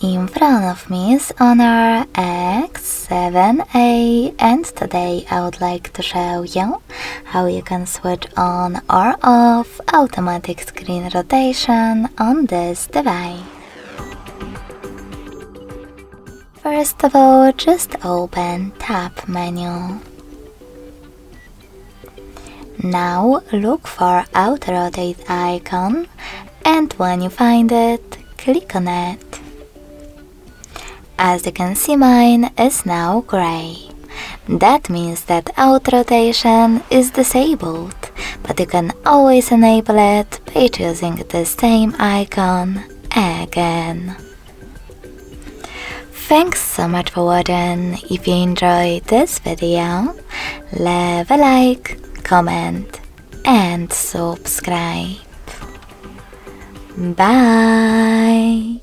In front of me is HONOR X7A, and today I would like to show you how you can switch on or off automatic screen rotation on this device. First of all, just open Tab menu. Now look for Auto Rotate icon, and when you find it, click on it. As you can see, mine is now gray. That means that auto rotation is disabled, but you can always enable it by choosing the same icon again. Thanks so much for watching. If you enjoyed this video, leave a like, comment and subscribe. Bye!